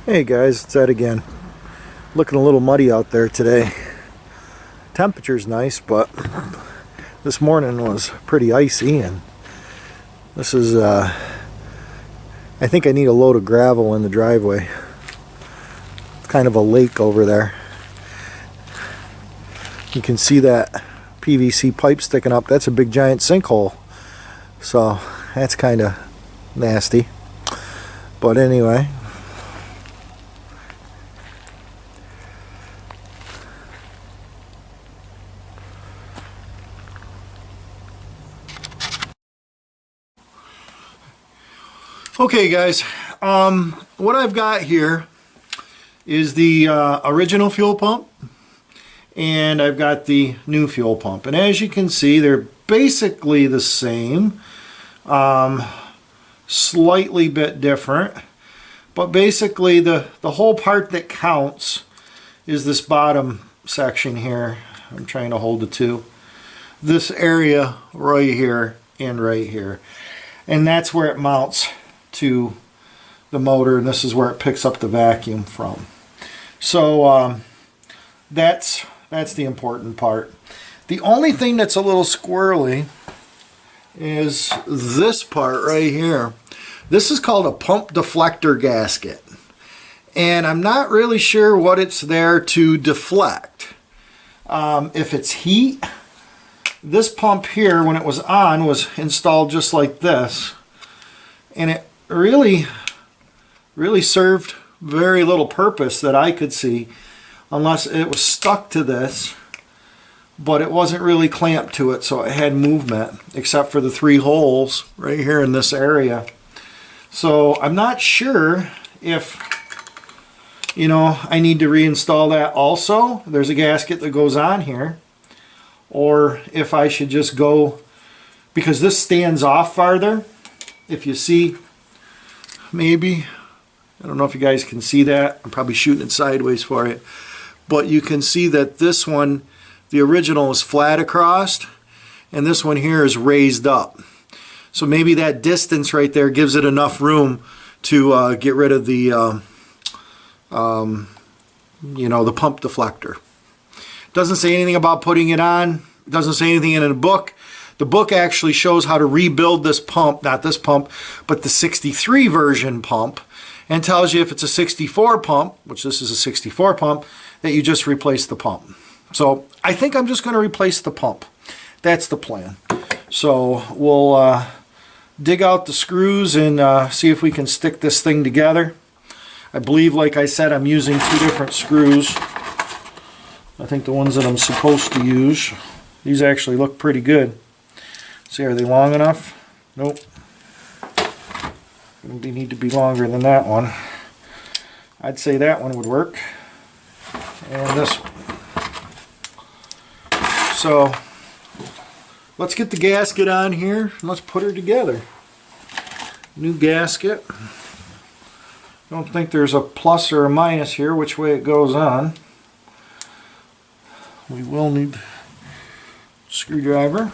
Hey guys, it's Ed again. Looking a little muddy out there today. Temperature's nice, but this morning was pretty icy, and this is I think I need a load of gravel in the driveway. It's kind of a lake over there. You can see that PVC pipe sticking up. That's a big giant sinkhole. So that's kind of nasty. But anyway, okay guys, what I've got here is the original fuel pump, and I've got the new fuel pump, and as you can see they're basically the same, slightly bit different, but basically the whole part that counts is this bottom section here. I'm trying to hold the two, this area right here and right here, and that's where it mounts to the motor, and this is where it picks up the vacuum from. So that's the important part. The only thing that's a little squirrely is this part right here. This is called a pump deflector gasket, and I'm not really sure what it's there to deflect. If it's heat, this pump here, when it was on, was installed just like this, and it really served very little purpose that I could see, unless it was stuck to this, but it wasn't really clamped to it, so it had movement, except for the 3 holes right here in this area. So I'm not sure if, you know, I need to reinstall that also. There's a gasket that goes on here, or if I should just go, because this stands off farther. If you see, maybe, I don't know if you guys can see that. I'm probably shooting it sideways for you, but you can see that this one, the original, is flat across, and this one here is raised up. So maybe that distance right there gives it enough room to get rid of the you know, the pump deflector. Doesn't say anything about putting it on. It doesn't say anything in the book. The book actually shows how to rebuild this pump, not this pump, but the 63 version pump, and tells you if it's a 64 pump, which this is a 64 pump, that you just replace the pump. So I think I'm just going to replace the pump. That's the plan. So we'll dig out the screws and see if we can stick this thing together. I believe, like I said, I'm using 2 different screws. I think the ones that I'm supposed to use. These actually look pretty good. See, are they long enough? Nope. They need to be longer than that one. I'd say that one would work. And this one. So let's get the gasket on here and let's put her together. New gasket. Don't think there's a plus or a minus here which way it goes on. We will need a screwdriver.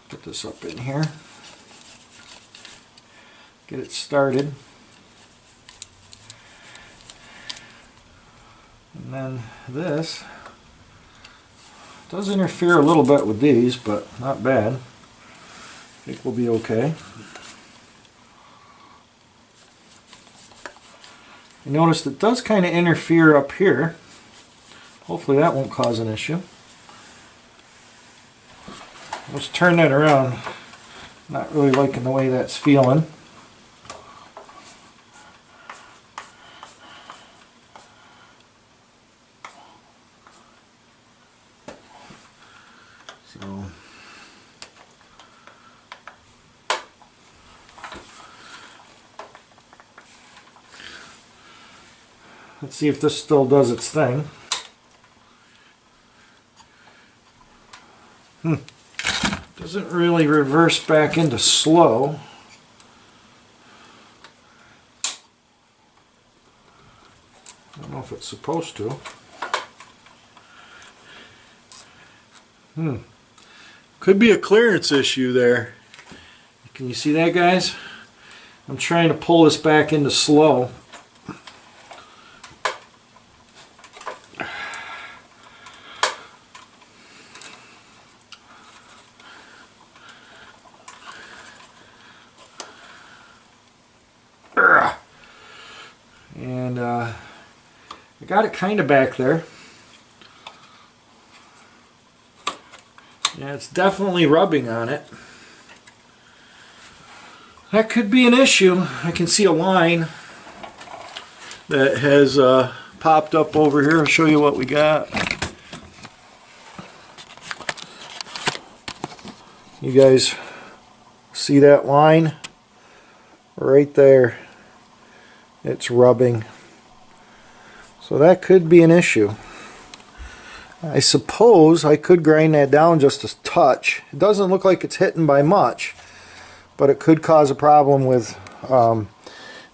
Put this up in here. Get it started. And then this does interfere a little bit with these, but not bad. I think we'll be okay. You notice it does kind of interfere up here. Hopefully that won't cause an issue. Let's turn that around. Not really liking the way that's feeling. So let's see if this still does its thing. Doesn't really reverse back into slow. I don't know if it's supposed to. Could be a clearance issue there. Can you see that, guys? I'm trying to pull this back into slow. And I got it kind of back there. Yeah, it's definitely rubbing on it. That could be an issue. I can see a line that has popped up over here. I'll show you what we got. You guys see that line? Right there. It's rubbing. So that could be an issue. I suppose I could grind that down just a touch. It doesn't look like it's hitting by much, but it could cause a problem with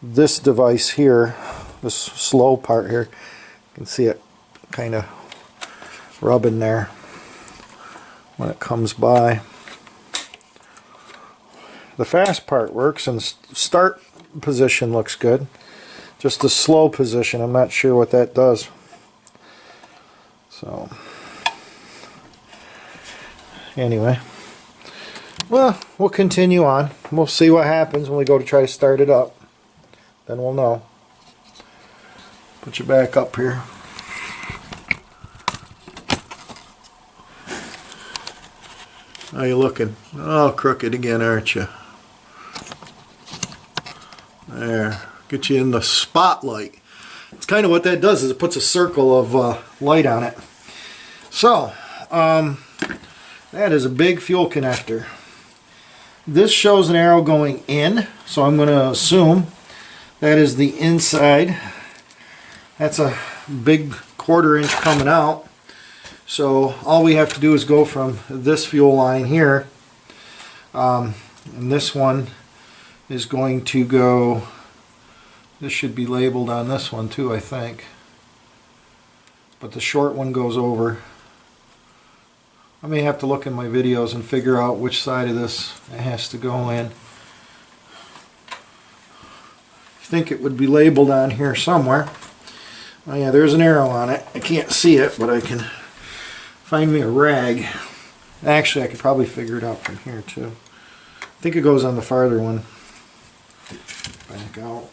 this device here, this slow part here. You can see it kind of rubbing there when it comes by. The fast part works and start position looks good. Just the slow position, I'm not sure what that does. So, anyway, well, we'll continue on. We'll see what happens when we go to try to start it up. Then we'll know. Put you back up here. How you looking? Oh, crooked again, aren't you? There. Get you in the spotlight. It's kind of what that does, is it puts a circle of light on it. So, that is a big fuel connector. This shows an arrow going in, so I'm going to assume that is the inside. That's a big 1/4 inch coming out. So all we have to do is go from this fuel line here, and this one is going to go. This should be labeled on this one too, I think. But the short one goes over. I may have to look in my videos and figure out which side of this it has to go in. I think it would be labeled on here somewhere. Oh yeah, there's an arrow on it. I can't see it, but I can find me a rag. Actually, I could probably figure it out from here too. I think it goes on the farther one. Back out.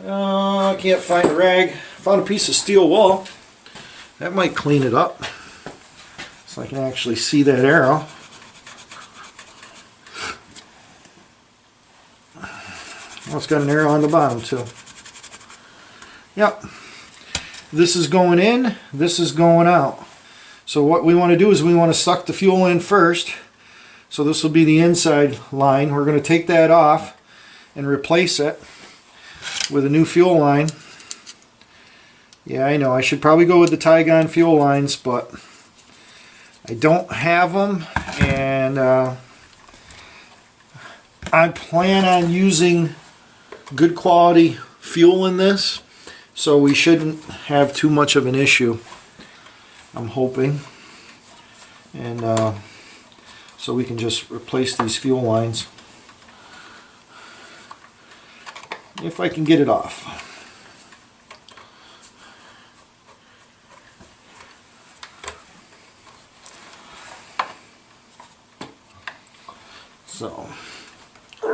I can't find a rag. Found a piece of steel wool. That might clean it up, so I can actually see that arrow. Oh, it's got an arrow on the bottom too. Yep. This is going in, this is going out. So what we want to do is we want to suck the fuel in first. So this will be the inside line. We're going to take that off and replace it with a new fuel line. Yeah, I know, I should probably go with the Tygon fuel lines, but I don't have them, and I plan on using good quality fuel in this, so we shouldn't have too much of an issue, I'm hoping. And so we can just replace these fuel lines if I can get it off. So, a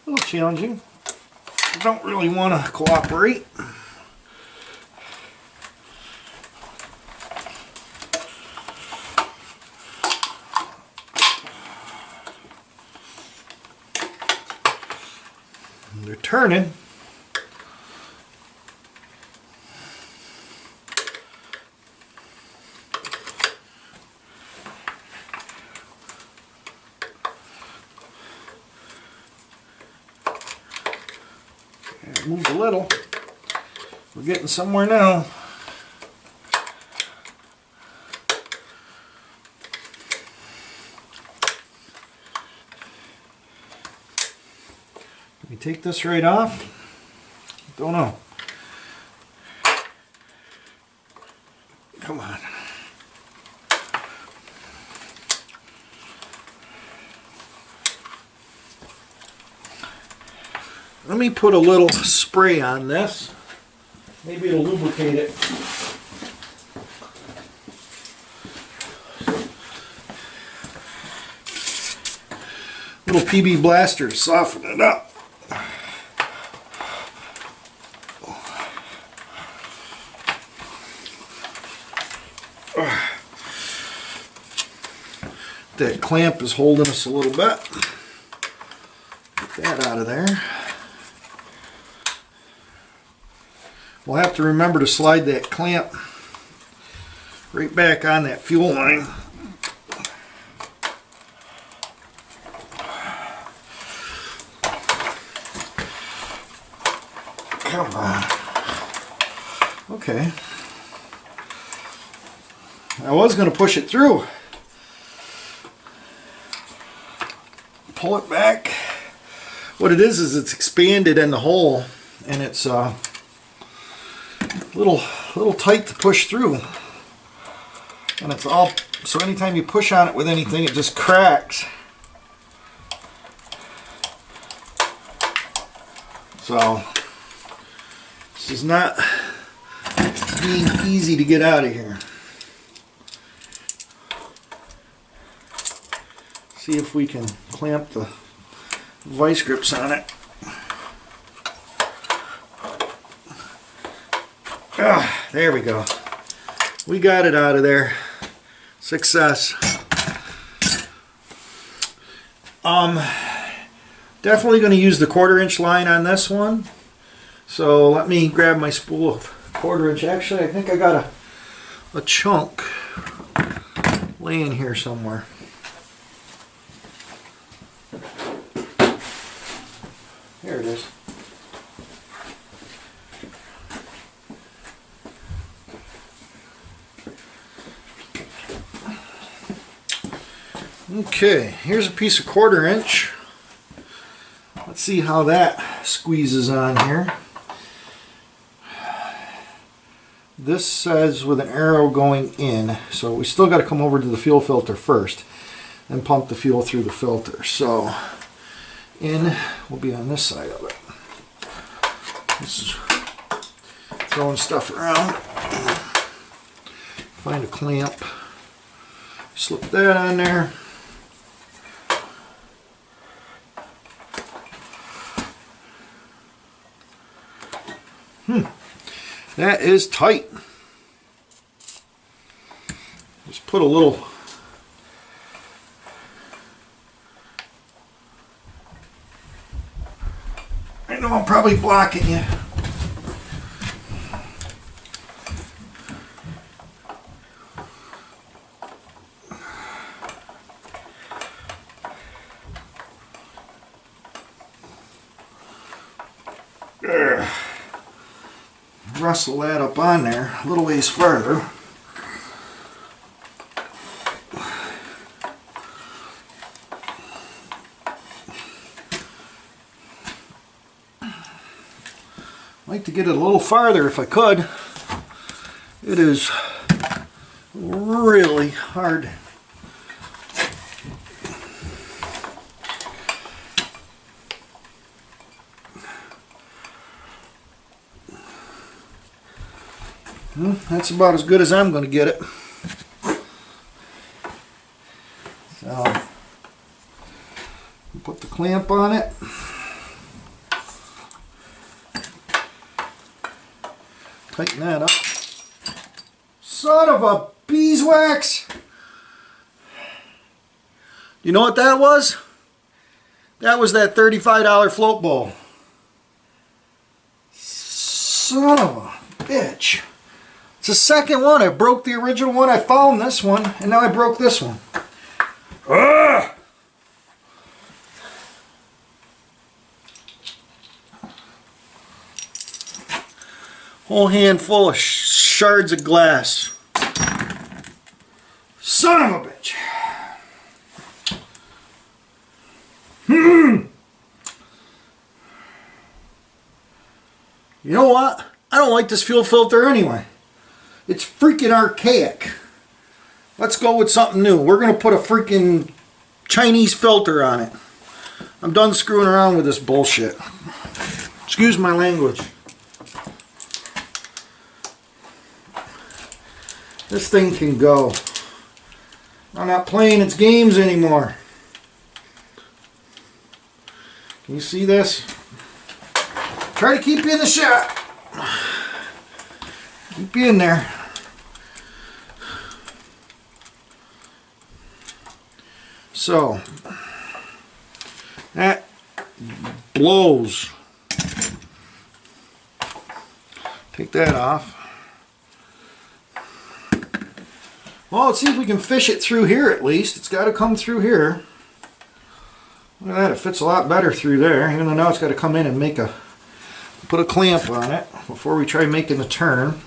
little challenging. I don't really want to cooperate. They're turning. Moved a little. We're getting somewhere now. You take this right off? Don't know. Come on. Let me put a little spray on this. Maybe it'll lubricate it. Little PB blaster to soften it up. That clamp is holding us a little bit. Get that out of there. We'll have to remember to slide that clamp right back on that fuel line. Come on. Okay. I was going to push it through. Pull it back. What it is it's expanded in the hole, and it's a little tight to push through. And it's all, so anytime you push on it with anything, it just cracks. So this is not being easy to get out of here. See if we can clamp the vice grips on it. Ah, there we go. We got it out of there. Success. Definitely going to use the 1/4 inch line on this one. So let me grab my spool of 1/4 inch. Actually, I think I got a chunk laying here somewhere. Here it is. Okay, here's a piece of 1/4 inch. Let's see how that squeezes on here. This says with an arrow going in, so we still got to come over to the fuel filter first and pump the fuel through the filter. So in will be on this side of it. This is throwing stuff around. Find a clamp, slip that on there. That is tight. Just put a little I know I'm probably blocking you. There. Rustle that up on there a little ways further. I'd like to get it a little farther if I could. It is really hard. That's about as good as I'm going to get it. So, put the clamp on it. Tighten that up. Son of a beeswax! You know what that was? That was that $35 float bowl. Son of a bitch. It's the second one. I broke the original one. I found this one, and now I broke this one. Ugh! Whole handful of shards of glass. Son of a bitch. You know what? I don't like this fuel filter anyway. It's freaking archaic. Let's go with something new. We're going to put a freaking Chinese filter on it. I'm done screwing around with this bullshit. Excuse my language. This thing can go. I'm not playing its games anymore. Can you see this? Try to keep you in the shot. Keep you in there. So, that blows. Take that off. Well, let's see if we can fish it through here at least. It's got to come through here. Look at that, it fits a lot better through there, even though now it's got to come in and put a clamp on it before we try making the turn.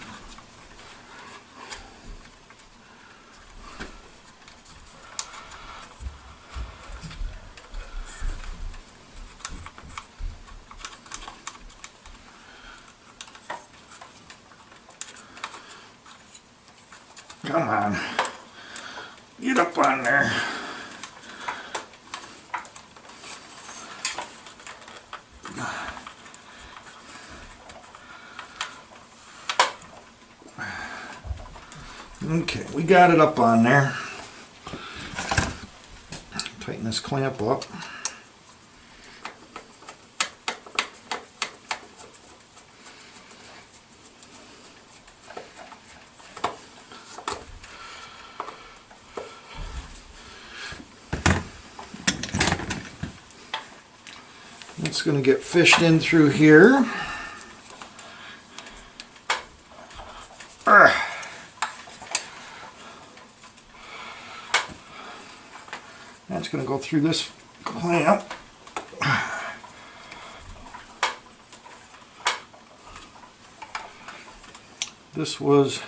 Come on. Get up on there. Okay, we got it up on there. Tighten this clamp up. It's going to get fished in through here. That's going to go through this clamp. This was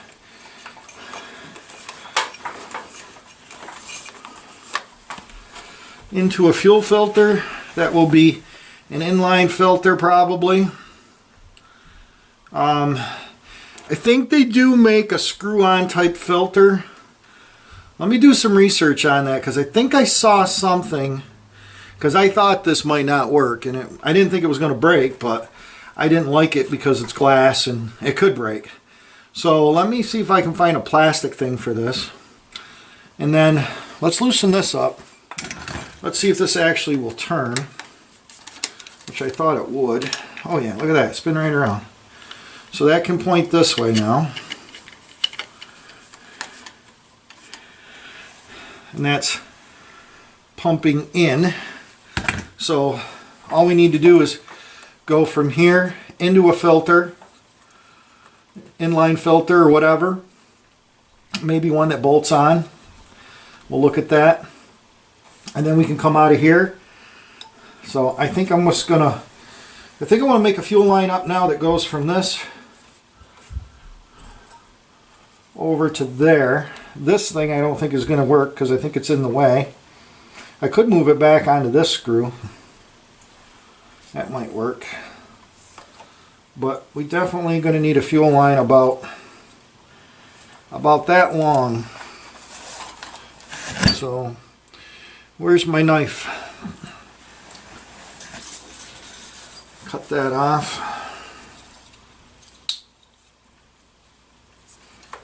into a fuel filter. That will be an inline filter probably. I think they do make a screw-on type filter. Let me do some research on that because I think I saw something, because I thought this might not work and I didn't think it was going to break, but I didn't like it because it's glass and it could break. So let me see if I can find a plastic thing for this, and then let's loosen this up. Let's see if this actually will turn, which I thought it would. Oh yeah, look at that, spin right around. So that can point this way now. And that's pumping in. So all we need to do is go from here into a filter, inline filter or whatever, maybe one that bolts on. We'll look at that, and then we can come out of here. So I think I'm just gonna, I think I want to make a fuel line up now that goes from this over to there. This thing I don't think is going to work because I think it's in the way. I could move it back onto this screw. That might work. But we definitely going to need a fuel line about that long. So where's my knife? Cut that off.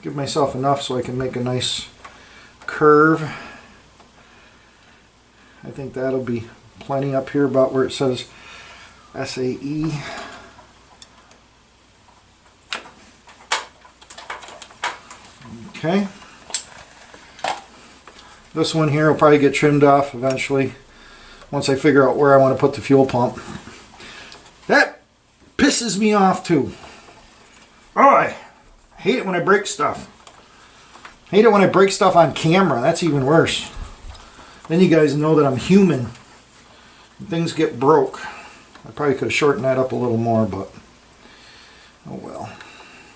Give myself enough so I can make a nice curve. I think that'll be plenty up here about where it says SAE. Okay. This one here will probably get trimmed off eventually once I figure out where I want to put the fuel pump. That pisses me off too. Oh, I hate it when I break stuff. Hate it when I break stuff on camera. That's even worse. Then you guys know that I'm human. Things get broke. I probably could have shortened that up a little more, but oh well.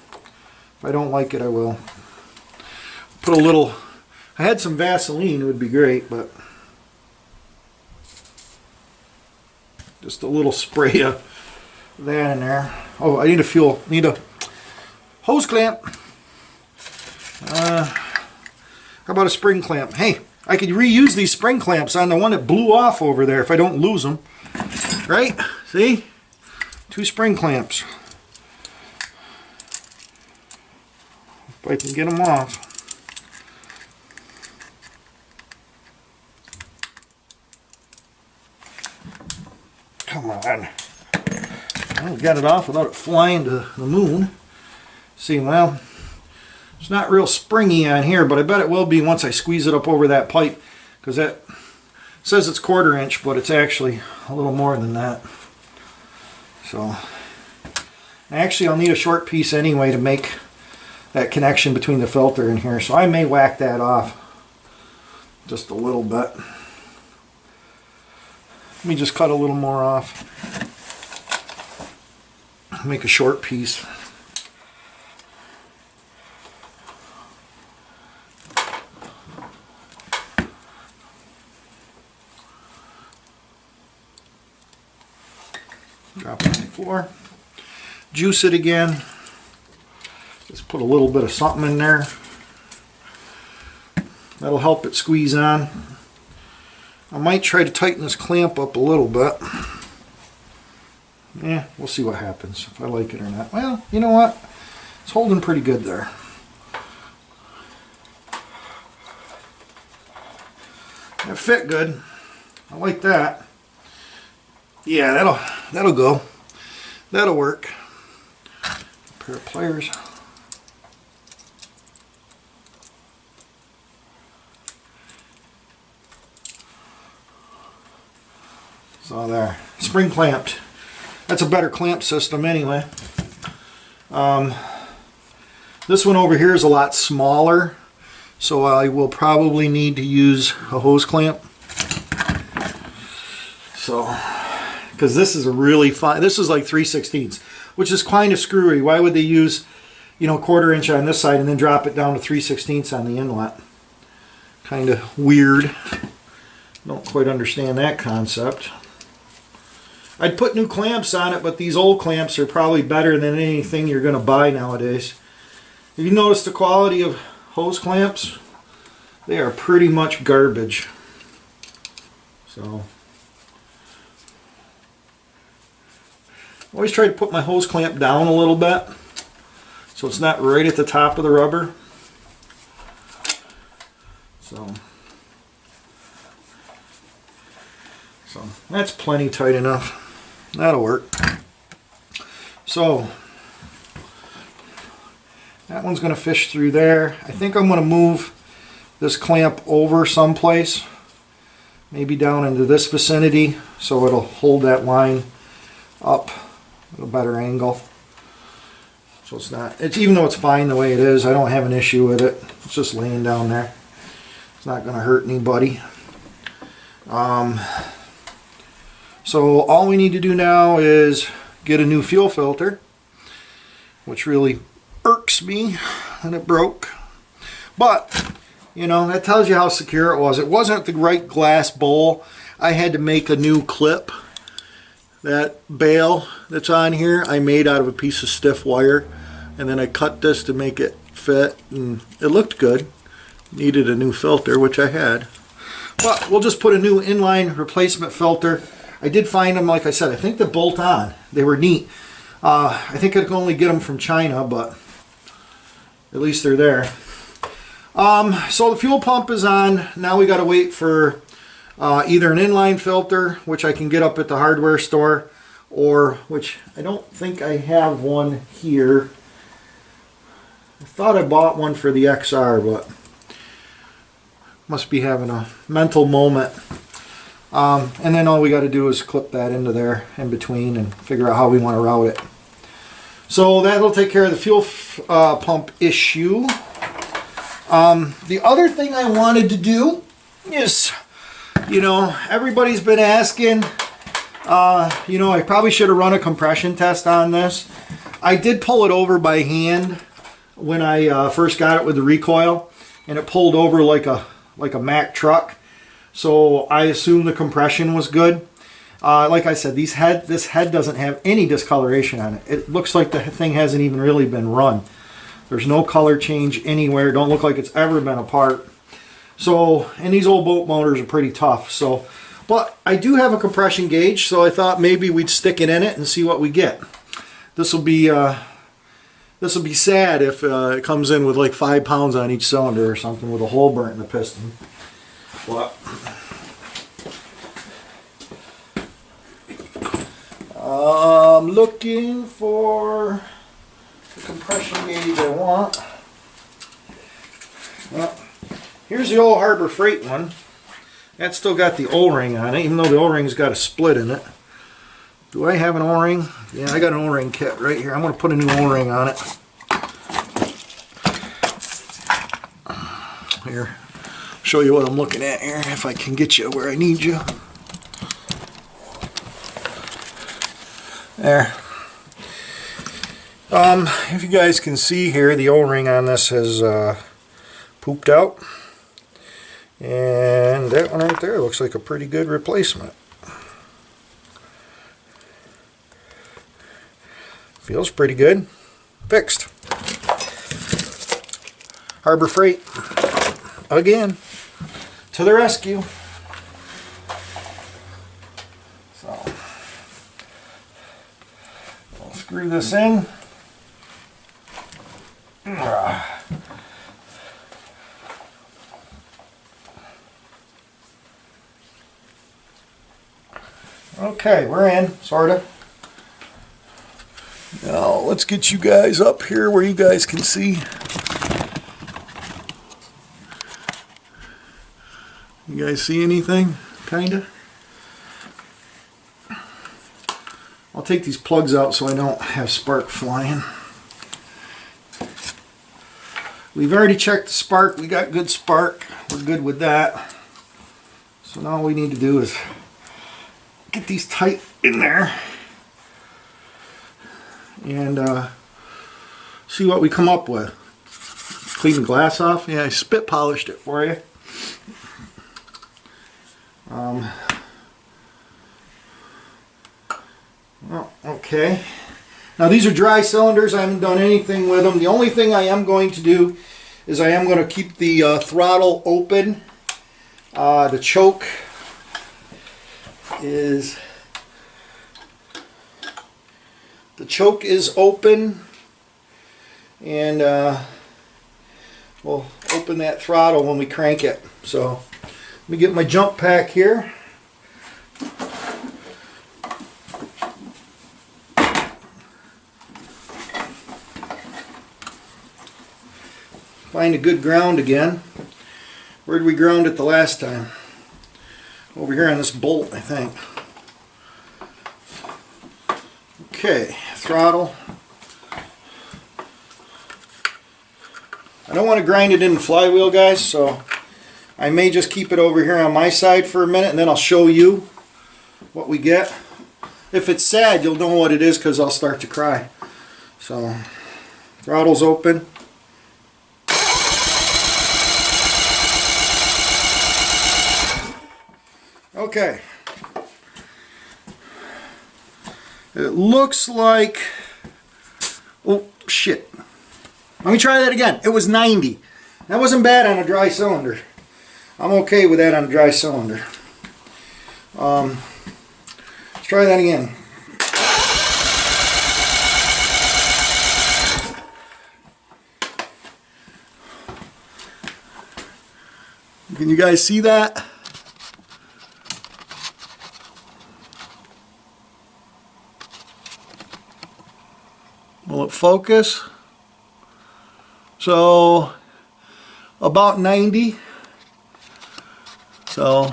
If I don't like it, I will. Put a little, I had some Vaseline, it would be great, but just a little spray of that in there. Oh, I need a hose clamp. How about a spring clamp? Hey, I could reuse these spring clamps on the one that blew off over there if I don't lose them. Right? See? 2 spring clamps. If I can get them off. Come on. Well, we got it off without it flying to the moon. See, well, it's not real springy on here, but I bet it will be once I squeeze it up over that pipe, because that says it's 1/4 inch, but it's actually a little more than that. So, actually I'll need a short piece anyway to make that connection between the filter and here, so I may whack that off just a little bit. Let me just cut a little more off. Make a short piece. Drop it on the floor. Juice it again. Just put a little bit of something in there. That'll help it squeeze on. I might try to tighten this clamp up a little bit. Yeah, we'll see what happens, if I like it or not. Well, you know what? It's holding pretty good there. It fit good. I like that. Yeah, that'll go. That'll work. A pair of pliers. So there, spring clamped. That's a better clamp system anyway. This one over here is a lot smaller, so I will probably need to use a hose clamp. So, because this is a really fine, this is like 3/16, which is kind of screwy. Why would they use, 1/4 inch on this side and then drop it down to 3/16 on the inlet? Kind of weird. Don't quite understand that concept. I'd put new clamps on it, but these old clamps are probably better than anything you're going to buy nowadays. Have you noticed the quality of hose clamps? They are pretty much garbage. So, always try to put my hose clamp down a little bit so it's not right at the top of the rubber. So that's plenty tight enough. That'll work. So that one's going to fish through there. I think I'm going to move this clamp over someplace, maybe down into this vicinity, so it'll hold that line up at a better angle. So it's even though it's fine the way it is, I don't have an issue with it. It's just laying down there. It's not going to hurt anybody. So all we need to do now is get a new fuel filter, which really irks me that it broke. But, that tells you how secure it was. It wasn't the right glass bowl. I had to make a new clip. That bail that's on here, I made out of a piece of stiff wire. And then I cut this to make it fit, and it looked good. Needed a new filter, which I had. But we'll just put a new inline replacement filter. I did find them, like I said, I think they're bolt on. They were neat. I think I could only get them from China, but at least they're there. So the fuel pump is on. Now we got to wait for either an inline filter, which I can get up at the hardware store, or, which I don't think I have one here. I thought I bought one for the XR, but must be having a mental moment. And then all we got to do is clip that into there in between and figure out how we want to route it. So that'll take care of the fuel pump issue. The other thing I wanted to do is, everybody's been asking, I probably should have run a compression test on this. I did pull it over by hand when I first got it with the recoil, and it pulled over like a Mack truck. So I assumed the compression was good. Like I said, this head doesn't have any discoloration on it. It looks like the thing hasn't even really been run. There's no color change anywhere. Don't look like it's ever been apart. So, and these old boat motors are pretty tough. So, but I do have a compression gauge, so I thought maybe we'd stick it in it and see what we get. This will be sad if it comes in with like 5 pounds on each cylinder or something with a hole burnt in the piston. But I'm looking for the compression gauge I want. Well, here's the old Harbor Freight one. That's still got the O-ring on it, even though the O-ring's got a split in it. Do I have an O-ring? Yeah, I got an O-ring kit right here. I'm going to put a new O-ring on it. Here, show you what I'm looking at here, if I can get you where I need you. There. If you guys can see here, the O-ring on this has pooped out. And that one right there looks like a pretty good replacement. Feels pretty good. Fixed. Harbor Freight, again, to the rescue. So, I'll screw this in. Okay, we're in, sorta. Now, let's get you guys up here where you guys can see. You guys see anything? Kinda? I'll take these plugs out so I don't have spark flying. We've already checked the spark. We got good spark. We're good with that. So now all we need to do is get these tight in there and see what we come up with. Clean the glass off. Yeah, I spit polished it for you. Well, okay. Now these are dry cylinders. I haven't done anything with them. The only thing I am going to do is I am going to keep the throttle open. The choke is open, and we'll open that throttle when we crank it. So let me get my jump pack here. Find a good ground again. Where did we ground it the last time? Over here on this bolt, I think. Okay, throttle. I don't want to grind it in the flywheel, guys, so I may just keep it over here on my side for a minute, and then I'll show you what we get. If it's sad, you'll know what it is because I'll start to cry. So, throttle's open. Okay. It looks like, oh shit. Let me try that again. It was 90. That wasn't bad on a dry cylinder. I'm okay with that on a dry cylinder. Let's try that again. Can you guys see that? Will it focus? So about 90. So,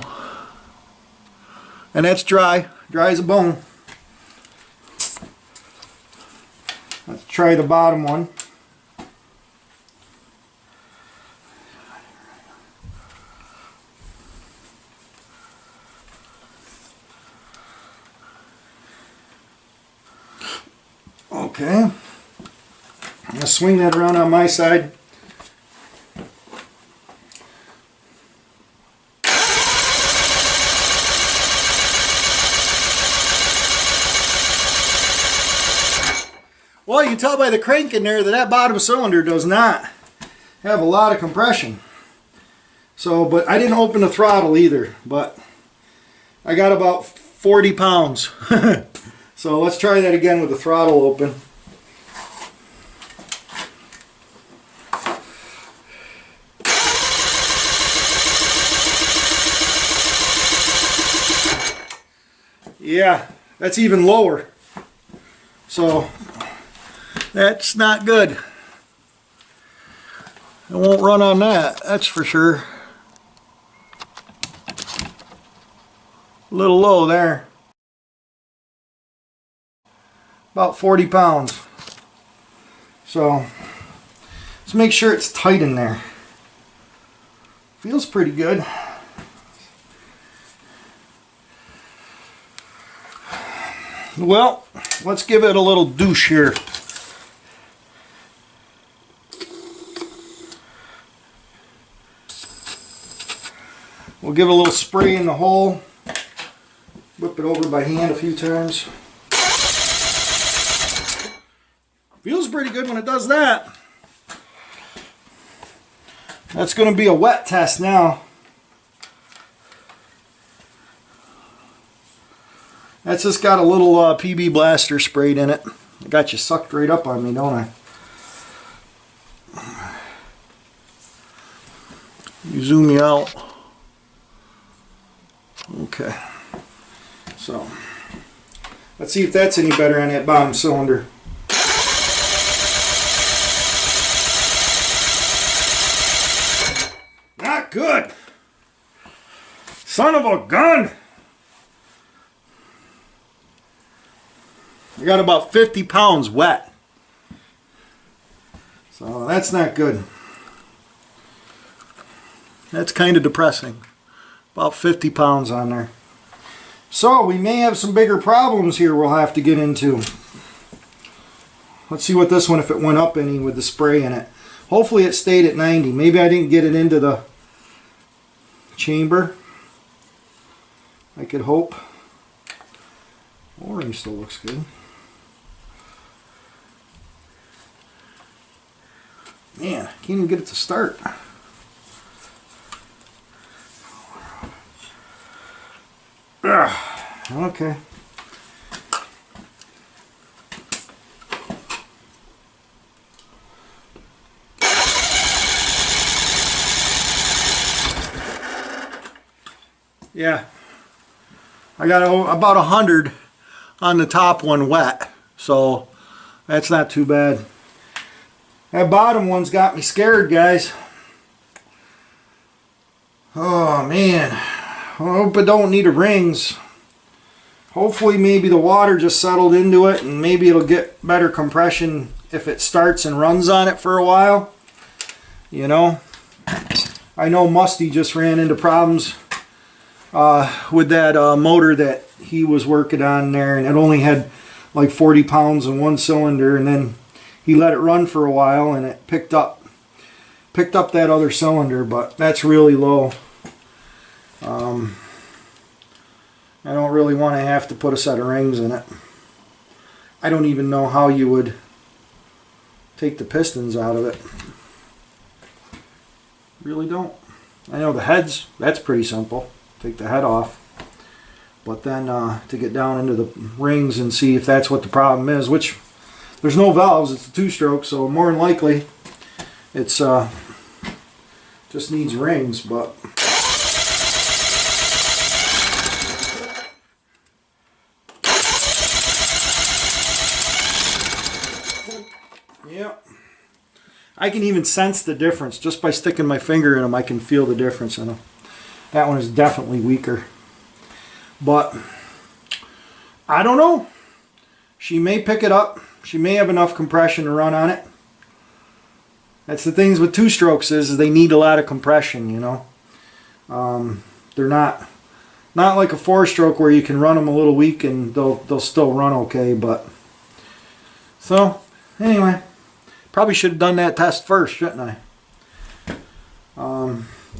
and that's dry as a bone. Let's try the bottom one. Okay, I'm going to swing that around on my side. Well, you can tell by the crank in there that that bottom cylinder does not have a lot of compression. So, but I didn't open the throttle either, but I got about 40 pounds. So let's try that again with the throttle open. Yeah, that's even lower. So that's not good. It won't run on that, that's for sure. A little low there. About 40 pounds. So let's make sure it's tight in there. Feels pretty good. Well, let's give it a little douche here. We'll give it a little spray in the hole. Whip it over by hand a few times. Feels pretty good when it does that. That's going to be a wet test now. That's just got a little PB blaster sprayed in it. I got you sucked right up on me, don't I? You zoom me out. Okay. So, let's see if that's any better on that bottom cylinder. Not good. Son of a gun. I got about 50 pounds wet. So that's not good. That's kind of depressing. About 50 pounds on there. So we may have some bigger problems here we'll have to get into. Let's see what this one, if it went up any with the spray in it. Hopefully it stayed at 90. Maybe I didn't get it into the chamber. I could hope. Orange still looks good. Man, I can't even get it to start. Ugh. Okay. Yeah. I got about 100 on the top one wet, so that's not too bad. That bottom one's got me scared, guys. Oh man, I hope it don't need a rings. Hopefully maybe the water just settled into it and maybe it'll get better compression if it starts and runs on it for a while. You know, I know Musty just ran into problems with that motor that he was working on there, and it only had like 40 pounds in one cylinder, and then he let it run for a while and it picked up that other cylinder, but that's really low. I don't really want to have to put a set of rings in it. I don't even know how you would take the pistons out of it. Really don't. I know the heads, that's pretty simple. Take the head off. But then to get down into the rings and see if that's what the problem is, which there's no valves, it's a two-stroke, so more than likely it's just needs rings, but yep. I can even sense the difference just by sticking my finger in them. I can feel the difference in them. That one is definitely weaker. But I don't know. She may pick it up. She may have enough compression to run on it. That's the things with two strokes is they need a lot of compression, you know. They're not like a four stroke where you can run them a little weak and they'll still run okay. But so anyway, probably should have done that test first, shouldn't I?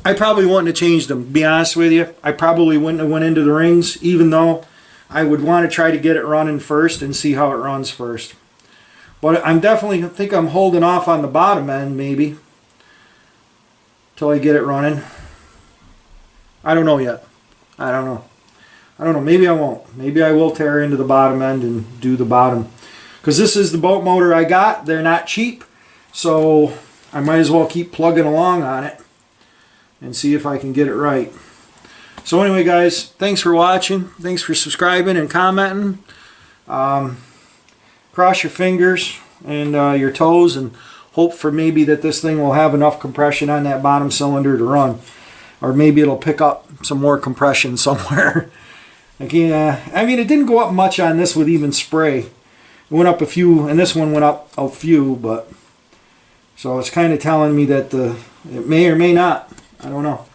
I probably wouldn't have changed them, to be honest with you. I probably wouldn't have went into the rings, even though I would want to try to get it running first and see how it runs first. But I'm definitely think I'm holding off on the bottom end maybe till I get it running. I don't know yet. I don't know. Maybe I won't. Maybe I will tear into the bottom end and do the bottom. Because this is the boat motor I got. They're not cheap. So I might as well keep plugging along on it and see if I can get it right. So anyway, guys, thanks for watching. Thanks for subscribing and commenting. Cross your fingers and your toes and hope for maybe that this thing will have enough compression on that bottom cylinder to run. Or maybe it'll pick up some more compression somewhere. Again, I mean, it didn't go up much on this with even spray. It went up a few, and this one went up a few, but so it's kind of telling me that it may or may not. I don't know.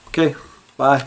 Okay, bye.